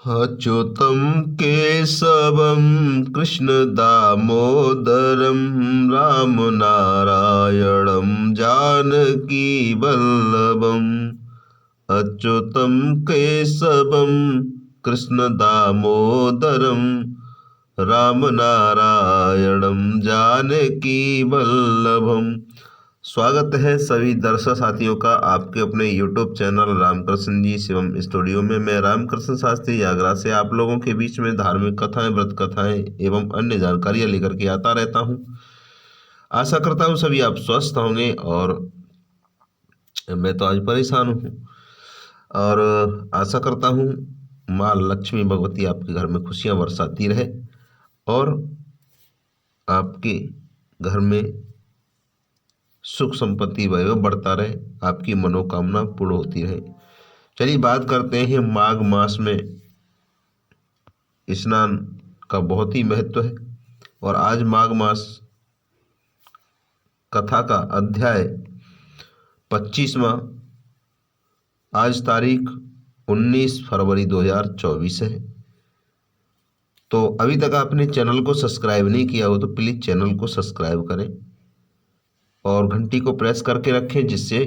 अच्युतं केशवं कृष्णदामोदरं रामनारायणं जानकीवल्लभम्। अच्युतं केशवं कृष्णदामोदरं रामनारायणं जानकीवल्लभम्। स्वागत है सभी दर्शक साथियों का आपके अपने YouTube चैनल रामकृष्ण जी शिवम स्टूडियो में। मैं रामकृष्ण शास्त्री आगरा से आप लोगों के बीच में धार्मिक कथाएं, व्रत कथाएं एवं अन्य जानकारियां लेकर के आता रहता हूं। आशा करता हूं सभी आप स्वस्थ होंगे और मैं तो आज परेशान हूं और आशा करता हूं माँ लक्ष्मी भगवती आपके घर में खुशियां बरसाती रहे और आपके घर में सुख संपत्ति वैभव बढ़ता रहे, आपकी मनोकामना पूर्ण होती रहे। चलिए बात करते हैं माघ मास में स्नान का बहुत ही महत्व है और आज माघ मास कथा का अध्याय 25वां। आज तारीख 19 फरवरी 2024 है। तो अभी तक आपने चैनल को सब्सक्राइब नहीं किया हो तो प्लीज़ चैनल को सब्सक्राइब करें और घंटी को प्रेस करके रखें जिससे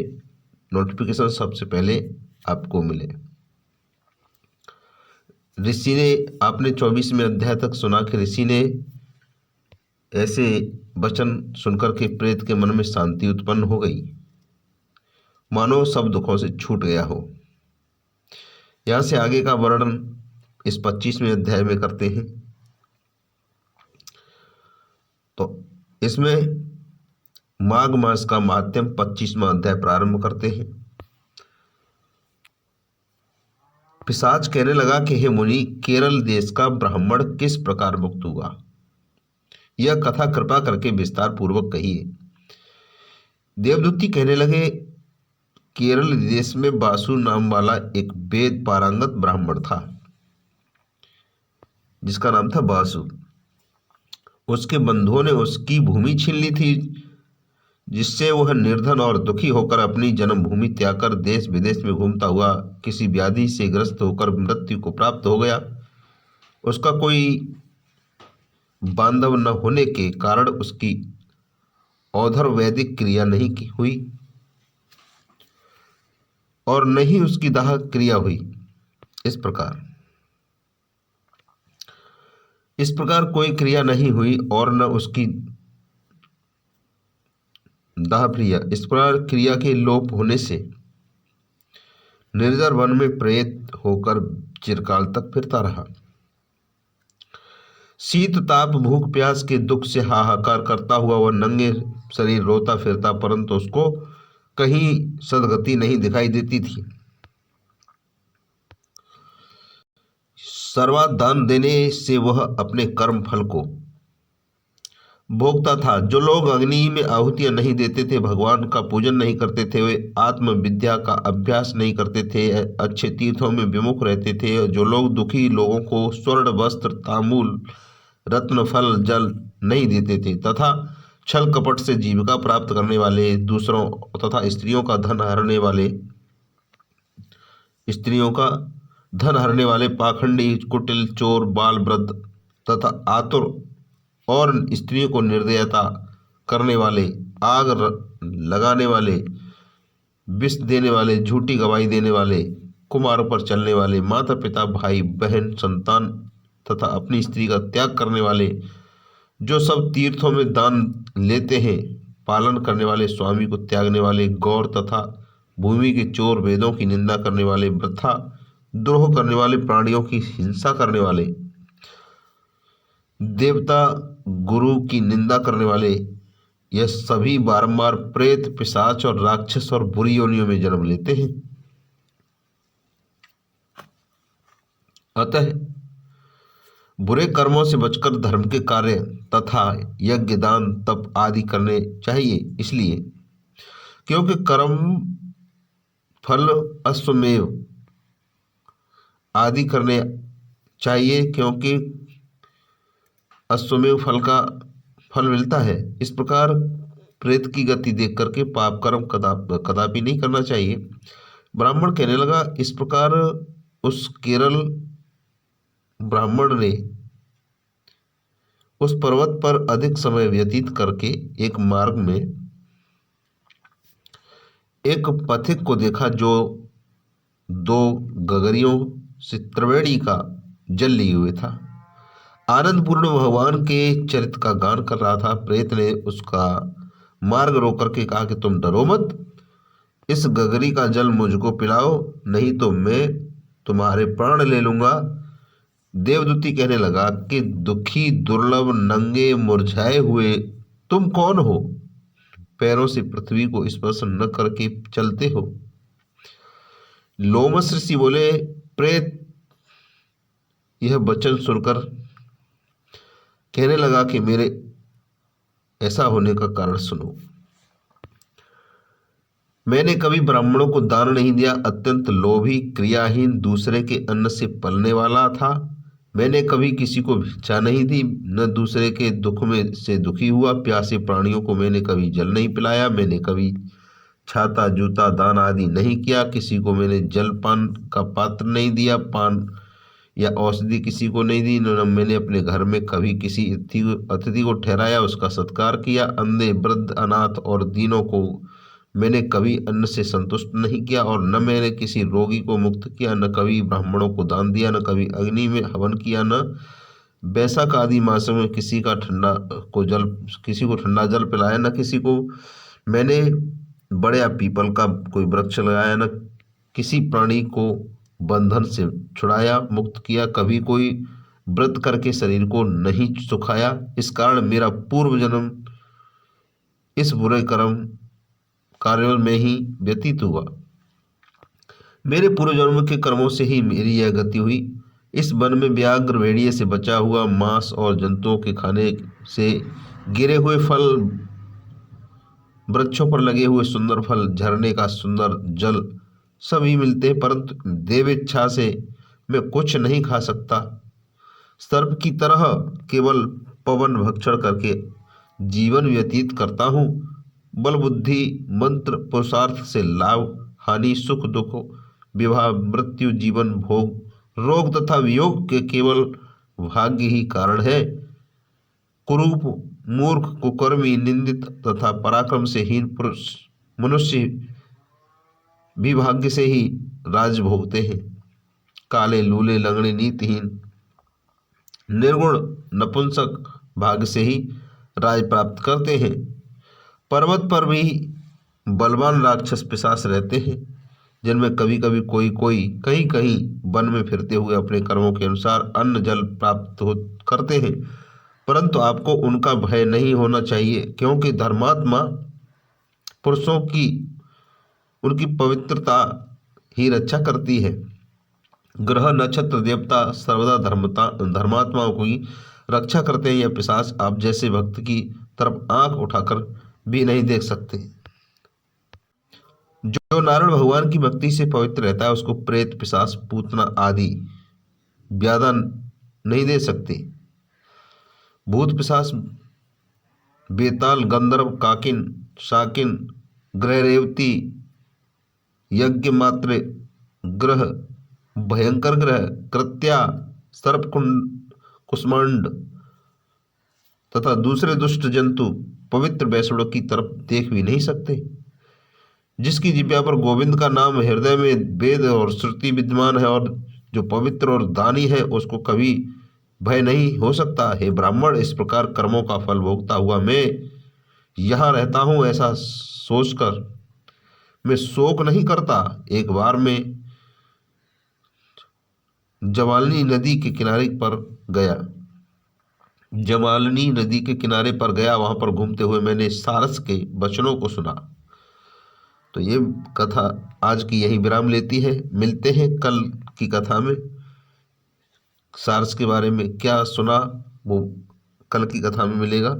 नोटिफिकेशन सबसे पहले आपको मिले। ऋषि ने आपने 24वें अध्याय तक सुना कि ऋषि ने ऐसे वचन सुनकर के प्रेत के मन में शांति उत्पन्न हो गई, मानो सब दुखों से छूट गया हो। यहाँ से आगे का वर्णन इस 25वें अध्याय में करते हैं। तो इसमें माघ मास का माध्यम 25वां अध्याय प्रारंभ करते हैं। पिशाच कहने लगा कि हे मुनि, केरल देश का ब्राह्मण किस प्रकार मुक्त हुआ, यह कथा कृपा करके विस्तार पूर्वक कहिए। देवदूती कहने लगे, केरल देश में वासु नाम वाला एक वेद पारंगत ब्राह्मण था जिसका नाम था वासु। उसके बंधुओं ने उसकी भूमि छीन ली थी, जिससे वह निर्धन और दुखी होकर अपनी जन्मभूमि त्याग कर देश विदेश में घूमता हुआ किसी व्याधि से ग्रस्त होकर मृत्यु को प्राप्त हो गया। उसका कोई बांधव न होने के कारण उसकी औधर वैदिक क्रिया नहीं की हुई और न ही उसकी दाह क्रिया हुई। इस प्रकार कोई क्रिया नहीं हुई और न उसकी दाह क्रिया। इस प्रकार क्रिया के लोप होने से निर्जर वन में प्रेत होकर चिरकाल तक फिरता रहा। शीत ताप भूख प्यास के दुख से हाहाकार करता हुआ वह नंगे शरीर रोता फिरता, परंतु उसको कहीं सदगति नहीं दिखाई देती थी। सर्वात दान देने से वह अपने कर्म फल को भोगता था। जो लोग अग्नि में आहुतियां नहीं देते थे, भगवान का पूजन नहीं करते थे, वे आत्म विद्या का अभ्यास नहीं करते थे, अच्छे तीर्थों में विमुख रहते थे। जो लोग दुखी लोगों को स्वर्ण वस्त्र तांबूल रत्न फल जल नहीं देते थे तथा छल कपट से जीविका प्राप्त करने वाले, दूसरों तथा स्त्रियों का धन हरने वाले पाखंडी, कुटिल, चोर, बाल वृद्ध तथा आतुर और स्त्रियों को निर्दयता करने वाले, आग लगाने वाले, विष देने वाले, झूठी गवाही देने वाले, कुमारों पर चलने वाले, माता पिता भाई बहन संतान तथा अपनी स्त्री का त्याग करने वाले, जो सब तीर्थों में दान लेते हैं, पालन करने वाले, स्वामी को त्यागने वाले, गौर तथा भूमि के चोर, वेदों की निंदा करने वाले, वृथा द्रोह करने वाले, प्राणियों की हिंसा करने वाले, देवता गुरु की निंदा करने वाले, यह सभी बारंबार प्रेत पिशाच और राक्षस और बुरी योनियों में जन्म लेते हैं। अतः बुरे कर्मों से बचकर धर्म के कार्य तथा यज्ञ दान तप आदि करने चाहिए। इसलिए क्योंकि कर्म फल अश्वमेव आदि करने चाहिए, क्योंकि अश्वमेव फल का फल मिलता है। इस प्रकार प्रेत की गति देख करके पाप कर्म कदापि नहीं करना चाहिए। ब्राह्मण कहने लगा, इस प्रकार उस केरल ब्राह्मण ने उस पर्वत पर अधिक समय व्यतीत करके एक मार्ग में एक पथिक को देखा जो दो गगरियों से त्रिवेणी का जल लिए हुए था। आनंदपूर्ण भगवान के चरित्र का गान कर रहा था। प्रेत ने उसका मार्ग रोक करके कहा कि तुम डरो मत, इस गगरी का जल मुझको पिलाओ, नहीं तो मैं तुम्हारे प्राण ले लूंगा। देवदूती कहने लगा कि दुखी, दुर्लभ, नंगे, मुरझाए हुए तुम कौन हो? पैरों से पृथ्वी को स्पर्श न करके चलते हो। लोमस ऋषि बोले, प्रेत यह वचन सुनकर कहने लगा कि मेरे ऐसा होने का कारण सुनो। मैंने कभी ब्राह्मणों को दान नहीं दिया, अत्यंत लोभी, क्रियाहीन, दूसरे के अन्न से पलने वाला था। मैंने कभी किसी को भिक्षा नहीं दी, न दूसरे के दुख में से दुखी हुआ। प्यासे प्राणियों को मैंने कभी जल नहीं पिलाया। मैंने कभी छाता, जूता दान आदि नहीं किया। किसी को मैंने जल पान का पात्र नहीं दिया, पान या औषधि किसी को नहीं दी। न मैंने अपने घर में कभी किसी अतिथि को ठहराया, उसका सत्कार किया। अंधे, वृद्ध, अनाथ और दीनों को मैंने कभी अन्न से संतुष्ट नहीं किया, और न मैंने किसी रोगी को मुक्त किया, न कभी ब्राह्मणों को दान दिया, न कभी अग्नि में हवन किया, न बैसाख आदि मासों में किसी को ठंडा जल पिलाया, न किसी को मैंने बड़े या पीपल का कोई वृक्ष लगाया, न किसी प्राणी को बंधन से छुड़ाया, मुक्त किया। कभी कोई व्रत करके शरीर को नहीं सुखाया। इस कारण मेरा पूर्व जन्म इस बुरे कर्म कार्यों में ही व्यतीत हुआ। मेरे पूर्व जन्म के कर्मों से ही मेरी यह गति हुई। इस वन में व्याघ्र, भेड़िए से बचा हुआ मांस और जंतुओं के खाने से गिरे हुए फल, वृक्षों पर लगे हुए सुंदर फल, झरने का सुंदर जल सभी मिलते हैं, परंतु देव इच्छा से मैं कुछ नहीं खा सकता। सर्प की तरह केवल पवन भक्षण करके जीवन व्यतीत करता हूँ। बल, बुद्धि, मंत्र, पुरुषार्थ से लाभ, हानि, सुख, दुख, विवाह, मृत्यु, जीवन, भोग, रोग तथा वियोग के केवल भाग्य ही कारण है। कुरूप, मूर्ख, कुकर्मी, निंदित तथा पराक्रम से हीन पुरुष मनुष्य भी भाग्य से ही राज भोगते हैं। काले, लूले, लंगड़े, नीतिहीन, निर्गुण, नपुंसक भाग्य से ही राज प्राप्त करते हैं। पर्वत पर भी बलवान राक्षस पिशाच रहते हैं, जिनमें कभी कभी कोई कहीं कहीं वन में फिरते हुए अपने कर्मों के अनुसार अन्न जल प्राप्त करते हैं, परंतु आपको उनका भय नहीं होना चाहिए, क्योंकि धर्मात्मा पुरुषों की उनकी पवित्रता ही रक्षा करती है। ग्रह, नक्षत्र, देवता सर्वदा धर्मात्माओं की रक्षा करते हैं। यह पिशाच आप जैसे भक्त की तरफ आंख उठाकर भी नहीं देख सकते। जो नारायण भगवान की भक्ति से पवित्र रहता है, उसको प्रेत, पिशाच, पूतना आदि व्याधा नहीं दे सकते। भूत, पिशाच, बेताल, गंधर्व, काकिन, शाकिन, ग्रह, रेवती, यज्ञ मात्र ग्रह, भयंकर ग्रह, कृत्या, सर्पकुंड, कुष्मांड तथा दूसरे दुष्ट जंतु पवित्र वैष्णव की तरफ देख भी नहीं सकते। जिसकी जिह्वा पर गोविंद का नाम, हृदय में वेद और श्रुति विद्यमान है, और जो पवित्र और दानी है, उसको कभी भय नहीं हो सकता। हे ब्राह्मण, इस प्रकार कर्मों का फल भोगता हुआ मैं यहाँ रहता हूँ, ऐसा सोचकर मैं शोक नहीं करता। एक बार मैं जमालनी नदी के किनारे पर गया। जमालनी नदी के किनारे पर गया, वहां पर घूमते हुए मैंने सारस के वचनों को सुना। तो ये कथा आज की यही विराम लेती है। मिलते हैं कल की कथा में। सारस के बारे में क्या सुना वो कल की कथा में मिलेगा।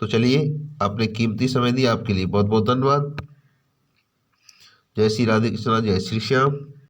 तो चलिए, आपने कीमती समय दिया, आपके लिए बहुत बहुत धन्यवाद। जय श्री राधे कृष्णा, जय श्री श्याम।